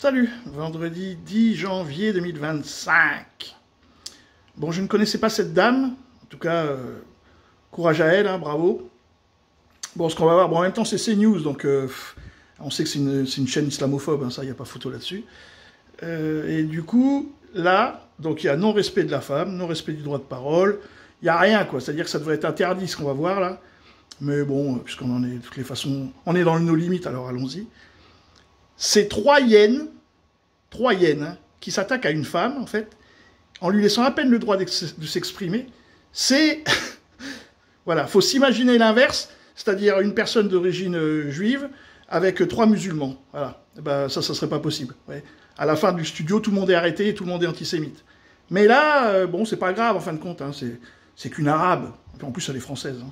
Salut, vendredi 10 janvier 2025. Bon, je ne connaissais pas cette dame, en tout cas, courage à elle, hein, bravo. Bon, ce qu'on va voir, bon, en même temps, c'est CNews, donc on sait que c'est une chaîne islamophobe, hein, ça, il n'y a pas photo là-dessus. Et du coup, là, donc il y a non-respect de la femme, non-respect du droit de parole, il n'y a rien, quoi, c'est-à-dire que ça devrait être interdit, ce qu'on va voir là. Mais bon, puisqu'on en est de toutes les façons, on est dans nos limites, alors allons-y. C'est trois hyènes, hein, qui s'attaquent à une femme, en fait, en lui laissant à peine le droit de s'exprimer. C'est... Voilà, faut s'imaginer l'inverse, c'est-à-dire une personne d'origine juive avec trois musulmans. Voilà, et ben, ça serait pas possible. Ouais. À la fin du studio, tout le monde est arrêté et tout le monde est antisémite. Mais là, bon, c'est pas grave, en fin de compte, hein, c'est qu'une arabe. Et en plus, elle est française. Hein.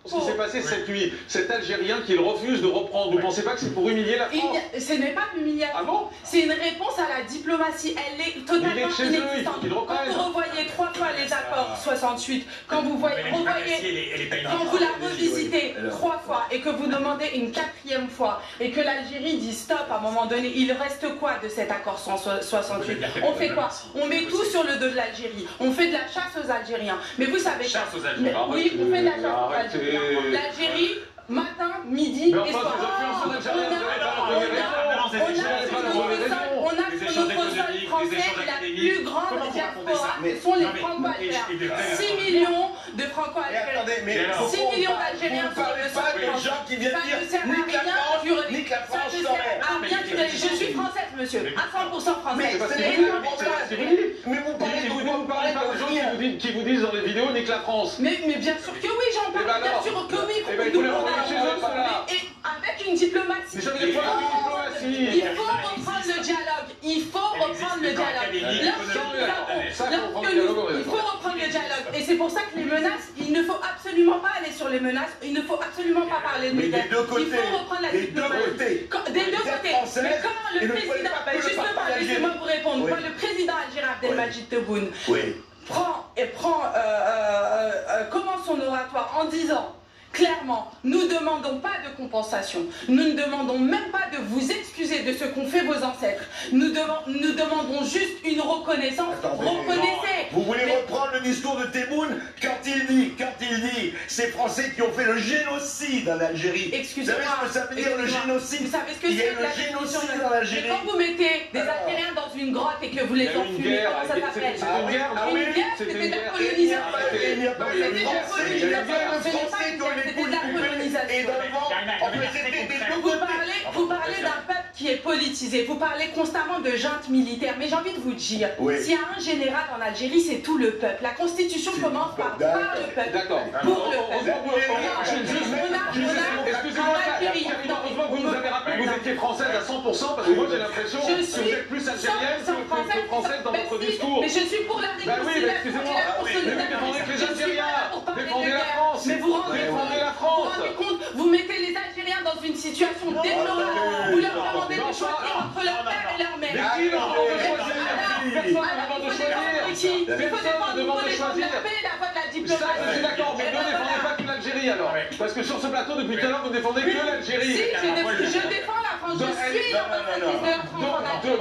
Ce qui s'est passé cette nuit, cet Algérien qu'il refuse de reprendre, vous ne pensez pas que c'est pour humilier la France? Ce n'est pas l'humiliation, ah bon, c'est une réponse à la diplomatie. Elle est totalement inexistante. Quand vous revoyez 3 fois les accords 68, quand vous voyez, quand vous la revisitez 3 fois et que vous demandez une 4e fois et que l'Algérie dit stop à un moment donné, il reste quoi de cet accord 68? On fait quoi? On met tout sur le dos de l'Algérie. On fait de la chasse aux Algériens. Mais vous savez chasse aux Algériens. Oui, on fait de la chasse aux Algériens. L'Algérie, matin, midi et soir. On a sur notre sol français la plus grande diaspora, ce sont les Franco-Algériens. 6 millions de Franco-Algériens. 6 millions d'Algériens sur le sol français. Ça ne sert à rien. Nique la France, ça ne Je suis française, monsieur, à 100% française. Mais vous parlez pas aux gens qui vous disent dans les vidéos nique la France. Mais bien sûr que oui, j'en parle, bien sûr que oui. Et avec une diplomatie. Il faut reprendre le dialogue. Il faut reprendre le dialogue. Il faut reprendre le dialogue. Et c'est pour ça que les menaces, il ne faut absolument pas aller sur les menaces. Il ne faut absolument pas parler de médias. Il faut reprendre la diplomatie. Des deux côtés. Mais quand le président, justement, laissez-moi vous répondre, quand le président algérien Abdelmadjid Tebboune commence son oratoire en disant clairement, nous ne demandons pas de compensation, nous ne demandons même pas de vous excuser de ce qu'ont fait vos ancêtres, nous demandons juste une reconnaissance. Reconnaissez. Vous voulez reprendre le discours de Tebboune quand il dit ces Français qui ont fait le génocide en Algérie. Excusez-moi. Vous savez ce que ça veut dire le génocide? Vous savez ce que il y a c'est le génocide en Algérie. Mais quand vous mettez des Algériens dans une grotte et que vous les enfumez, comment ça s'appelle? Une guerre, c'était de la colonisation. Il n'y a pas eu de Français, il y a pas de Français dans les c'était de la colonisation. Vous parlez d'un peuple qui est politisé, vous parlez constamment de junte militaire, mais j'ai envie de vous dire, s'il y a un général en Algérie, c'est tout le peuple. La constitution commence par le peuple. D'accord. Pour le peuple. Excusez-moi, heureusement que vous nous avez rappelé que vous étiez française à 100%, parce que moi j'ai l'impression que vous êtes plus algérienne que française dans votre discours. Mais je suis pour la réconciliation et la consolidation. Défendez les Algériens, défendez la France, mais vous défendez la France. rendez compte, vous mettez les Algériens dans une situation déplorable. Vous leur demandez de choisir entre leur père et leur mère. Mais qui leur demande de choisir? Personne ne demande de choisir. Il faut défendre la paix et la voie de la diplomatie. Ça, je suis d'accord, mais ne défendez pas que l'Algérie alors. Parce que sur ce plateau, depuis tout à l'heure, vous ne défendez que l'Algérie. Si, je défends la France. Je suis l'ambassadrice de la France en Algérie.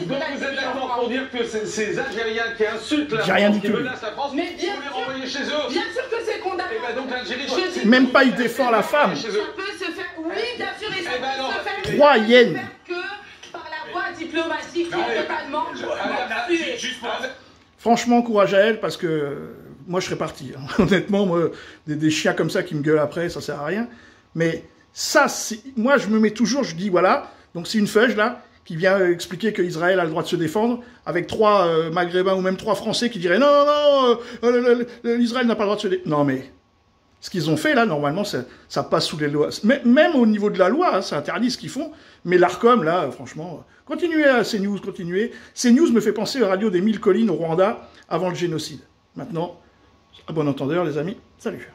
Donc vous êtes d'accord pour dire que ces Algériens qui insultent la France, qui menacent la France, vous les renvoyez chez eux? Bien sûr que c'est condamnable. Et bien donc l'Algérie... Même pas il défend la femme. Ça peut se faire, oui, bien sûr, et ça peut se faire. Trois hyènes. Que par la voie diplomatique qui est totalement tuée. Franchement, courage à elle, parce que moi, je serais parti. Hein. Honnêtement, moi, des chiens comme ça qui me gueulent après, ça sert à rien. Mais ça, moi, je me mets toujours, je dis, voilà, donc c'est une feuge, là, qui vient expliquer qu'Israël a le droit de se défendre, avec 3 Maghrébins ou même 3 Français qui diraient, non, l'Israël n'a pas le droit de se défendre. Non, mais ce qu'ils ont fait, là, normalement, ça passe sous les lois. Même au niveau de la loi, hein, c'est interdit ce qu'ils font. Mais l'ARCOM, là, franchement, continuez à CNews, continuez. CNews me fait penser à Radio des 1000 collines au Rwanda avant le génocide. Maintenant, à bon entendeur, les amis, salut.